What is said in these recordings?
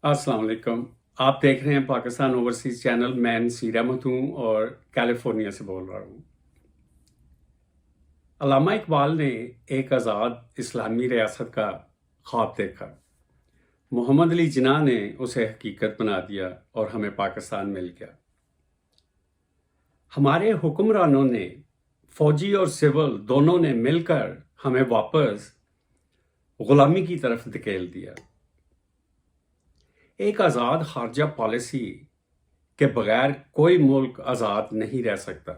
अस्सलाम वालेकुम। आप देख रहे हैं पाकिस्तान ओवरसीज़ चैनल। मैं नसीर अहमद हूँ और कैलिफोर्निया से बोल रहा हूँ। अल्लामा इकबाल ने एक आज़ाद इस्लामी रियासत का ख्वाब देखा। मोहम्मद अली जिन्ना ने उसे हकीकत बना दिया और हमें पाकिस्तान मिल गया। हमारे हुक्मरानों ने, फौजी और सिविल दोनों ने मिलकर हमें वापस गुलामी की तरफ धकेल दिया। एक आज़ाद खारजा पॉलिसी के बगैर कोई मुल्क आज़ाद नहीं रह सकता।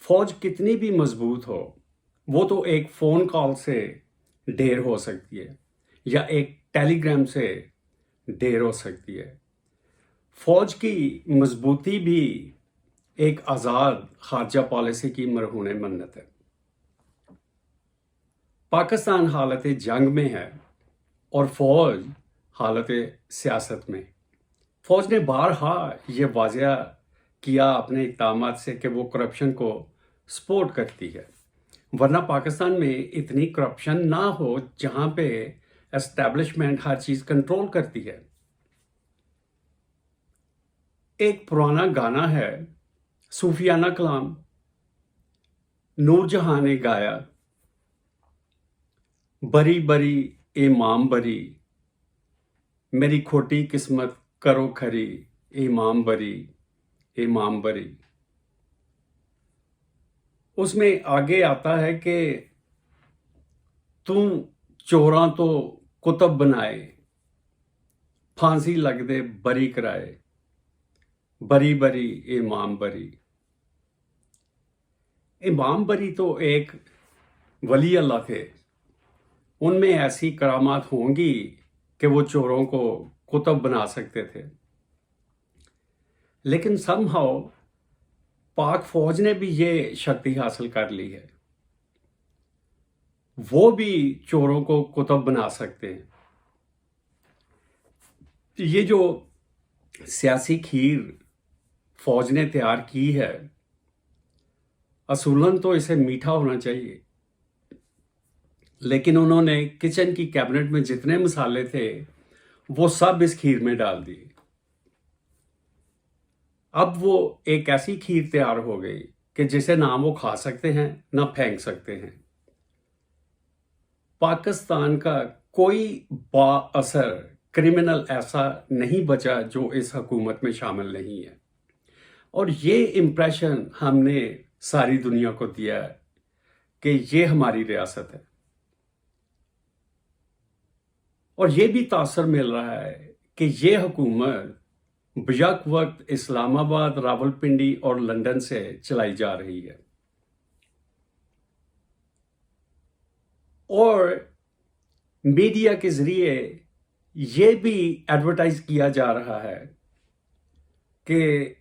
फौज कितनी भी मजबूत हो, वो तो एक फ़ोन कॉल से ढेर हो सकती है या एक टेलीग्राम से ढेर हो सकती है। फौज की मजबूती भी एक आज़ाद खारजा पॉलिसी की मरहून मन्नत है। पाकिस्तान हालत जंग में है और फौज हालत सियासत में। फौज ने बारहा ये वाज़ह किया अपने इक़दामात से कि वो करप्शन को सपोर्ट करती है, वरना पाकिस्तान में इतनी करप्शन ना हो जहाँ पे एस्टेब्लिशमेंट हर चीज़ कंट्रोल करती है। एक पुराना गाना है, सूफियाना कलाम, नूरजहां ने गाया, बरी बरी इमाम बरी, मेरी खोटी किस्मत करो खरी, इमाम बरी इमाम बरी। उसमें आगे आता है कि तू चोरां तो कुतब बनाए, फांसी लग दे बरी कराए, बरी बरी इमाम बरी। इमाम बरी तो एक वली अल्लाह थे, उनमें ऐसी करामात होंगी कि वो चोरों को कुतब बना सकते थे। लेकिन समहाउ पाक फौज ने भी ये शक्ति हासिल कर ली है, वो भी चोरों को कुतब बना सकते हैं। ये जो सियासी खीर फौज ने तैयार की है, असूलन तो इसे मीठा होना चाहिए, लेकिन उन्होंने किचन की कैबिनेट में जितने मसाले थे वो सब इस खीर में डाल दिए। अब वो एक ऐसी खीर तैयार हो गई कि जिसे ना वो खा सकते हैं ना फेंक सकते हैं। पाकिस्तान का कोई बाअसर क्रिमिनल ऐसा नहीं बचा जो इस हुकूमत में शामिल नहीं है, और ये इम्प्रेशन हमने सारी दुनिया को दिया है कि ये हमारी रियासत है। और ये भी तासर मिल रहा है कि ये हुकूमत बयक वक्त इस्लामाबाद, रावलपिंडी और लंदन से चलाई जा रही है। और मीडिया के जरिए ये भी एडवर्टाइज किया जा रहा है कि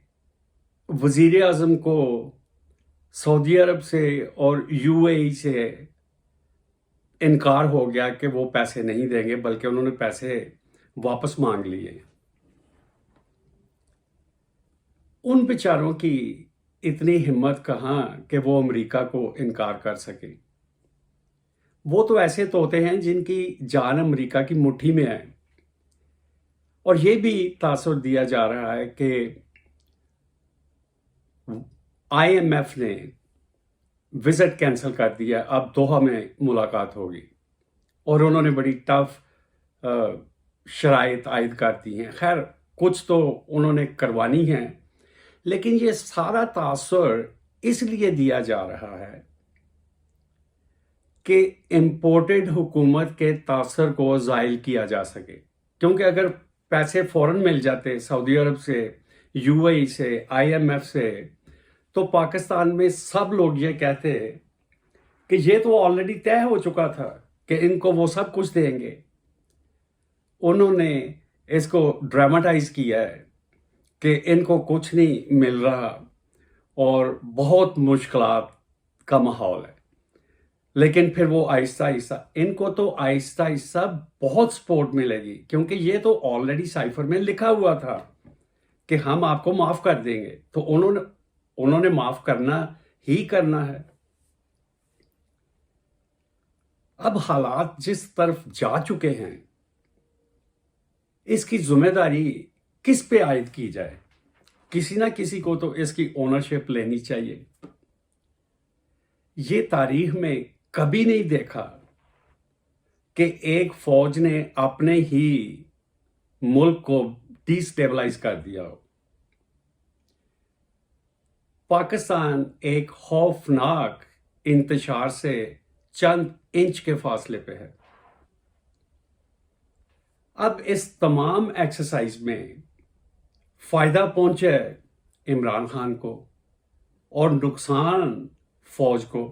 वजीर आज़म को सऊदी अरब से और यूएई से इनकार हो गया कि वो पैसे नहीं देंगे, बल्कि उन्होंने पैसे वापस मांग लिए। उन बेचारों की इतनी हिम्मत कहाँ कि वो अमेरिका को इनकार कर सके। वो तो ऐसे तोते हैं जिनकी जान अमेरिका की मुट्ठी में है। और ये भी तासुर दिया जा रहा है कि आईएमएफ ने विजिट कैंसिल कर दिया, अब दोहा में मुलाकात होगी, और उन्होंने बड़ी टफ शराइत आयद कर दी हैं। खैर, कुछ तो उन्होंने करवानी है, लेकिन ये सारा तासुर इसलिए दिया जा रहा है कि इम्पोर्टेड हुकूमत के तासर को ज़ाइल किया जा सके। क्योंकि अगर पैसे फ़ौरन मिल जाते सऊदी अरब से, यूएई से, आईएमएफ से, तो पाकिस्तान में सब लोग ये कहते कि ये तो ऑलरेडी तय हो चुका था कि इनको वो सब कुछ देंगे। उन्होंने इसको ड्रामेटाइज किया है कि इनको कुछ नहीं मिल रहा और बहुत मुश्किलात का माहौल है। लेकिन फिर वो आहिस्ता आहिस्ता, इनको तो आहिस्ता आहिस्ता बहुत सपोर्ट मिलेगी, क्योंकि ये तो ऑलरेडी साइफर में लिखा हुआ था कि हम आपको माफ कर देंगे, तो उन्होंने माफ करना ही करना है। अब हालात जिस तरफ जा चुके हैं, اس کی ذمہ داری کس پہ عائد کی جائے؟ کسی نہ کسی کو تو اس کی اونرشپ لینی چاہیے۔ یہ تاریخ میں کبھی نہیں دیکھا کہ ایک فوج نے اپنے ہی ملک کو ڈی سٹیبلائز کر دیا ہو۔ پاکستان ایک خوفناک انتشار سے چند انچ کے فاصلے پہ ہے۔ اب اس تمام ایکسرسائز میں فائدہ پہنچے عمران خان کو اور نقصان فوج کو۔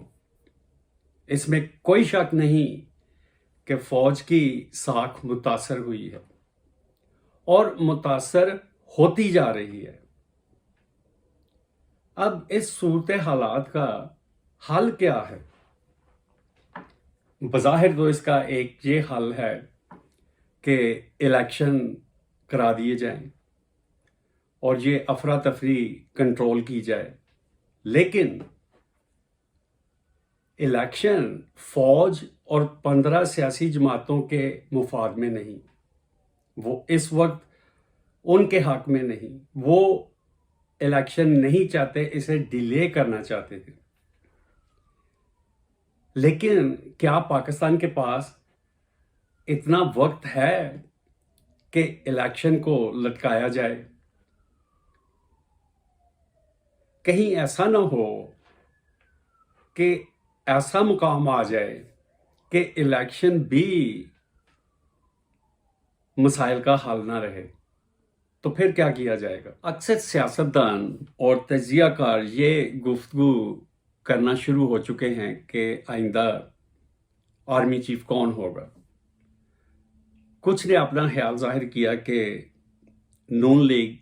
اس میں کوئی شک نہیں کہ فوج کی ساکھ متاثر ہوئی ہے اور متاثر ہوتی جا رہی ہے۔ اب اس صورت حالات کا حل کیا ہے؟ بظاہر تو اس کا ایک یہ حل ہے کہ الیکشن کرا دیے جائیں اور یہ افراتفری کنٹرول کی جائے، لیکن الیکشن فوج اور 15 سیاسی جماعتوں کے مفاد میں نہیں، وہ اس وقت ان کے حق میں نہیں، وہ الیکشن نہیں چاہتے، اسے ڈیلے کرنا چاہتے تھے۔ لیکن کیا پاکستان کے پاس اتنا وقت ہے کہ الیکشن کو لٹکایا جائے؟ کہیں ایسا نہ ہو کہ ایسا مقام آ جائے کہ الیکشن بھی مسائل کا حل نہ رہے، تو پھر کیا کیا جائے گا؟ اکثر سیاستدان اور تجزیہ کار یہ گفتگو کرنا شروع ہو چکے ہیں کہ آئندہ آرمی چیف کون ہوگا۔ کچھ نے اپنا خیال ظاہر کیا کہ نون لیگ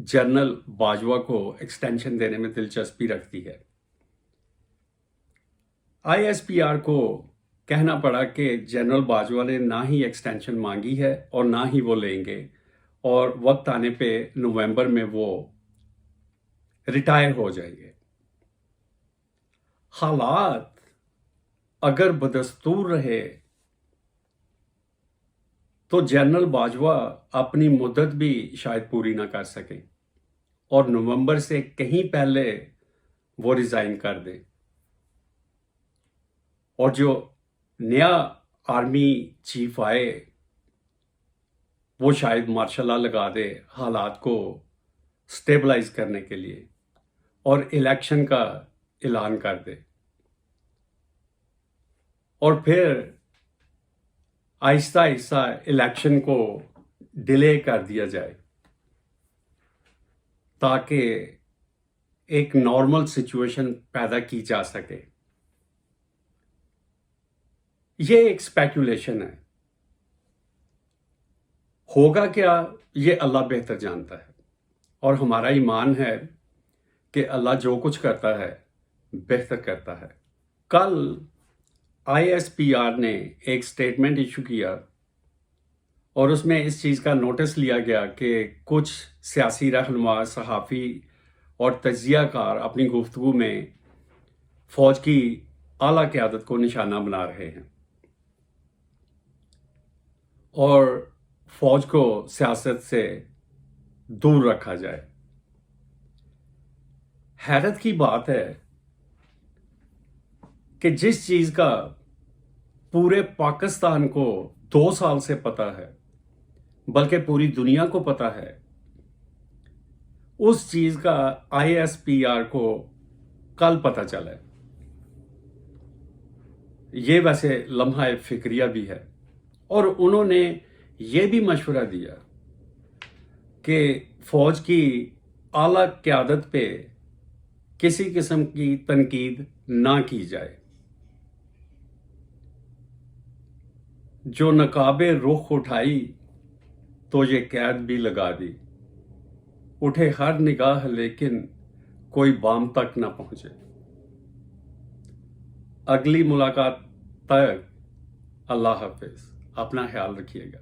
جنرل باجوہ کو ایکسٹینشن دینے میں دلچسپی رکھتی ہے۔ آئی ایس پی آر کو کہنا پڑا کہ جنرل باجوہ نے نہ ہی ایکسٹینشن مانگی ہے اور نہ ہی وہ لیں گے، اور وقت آنے پہ نومبر میں وہ ریٹائر ہو جائیں گے۔ حالات اگر بدستور رہے تو جنرل باجوہ اپنی مدت بھی شاید پوری نہ کر سکیں اور نومبر سے کہیں پہلے وہ ریزائن کر دیں، اور جو نیا آرمی چیف آئے وہ شاید مارشل لا لگا دے حالات کو سٹیبلائز کرنے کے لیے اور الیکشن کا اعلان کر دے، اور پھر آہستہ آہستہ الیکشن کو ڈیلے کر دیا جائے تاکہ ایک نارمل سچویشن پیدا کی جا سکے۔ یہ ایک اسپیکولیشن ہے، ہوگا کیا یہ اللہ بہتر جانتا ہے، اور ہمارا ایمان ہے کہ اللہ جو کچھ کرتا ہے بہتر کرتا ہے۔ کل آئی ایس پی آر نے ایک سٹیٹمنٹ ایشو کیا اور اس میں اس چیز کا نوٹس لیا گیا کہ کچھ سیاسی رہنما، صحافی اور تجزیہ کار اپنی گفتگو میں فوج کی اعلیٰ قیادت کو نشانہ بنا رہے ہیں اور فوج کو سیاست سے دور رکھا جائے۔ حیرت کی بات ہے کہ جس چیز کا پورے پاکستان کو 2 سال سے پتہ ہے، بلکہ پوری دنیا کو پتہ ہے، اس چیز کا آئی ایس پی آر کو کل پتہ چلا ہے۔ یہ ویسے لمحہ فکریہ بھی ہے، اور انہوں نے یہ بھی مشورہ دیا کہ فوج کی اعلیٰ قیادت پہ کسی قسم کی تنقید نہ کی جائے۔ جو نقاب رخ اٹھائی تو یہ قید بھی لگا دی، اٹھے ہر نگاہ لیکن کوئی بام تک نہ پہنچے۔ اگلی ملاقات تک اللہ حافظ، اپنا خیال رکھیے گا۔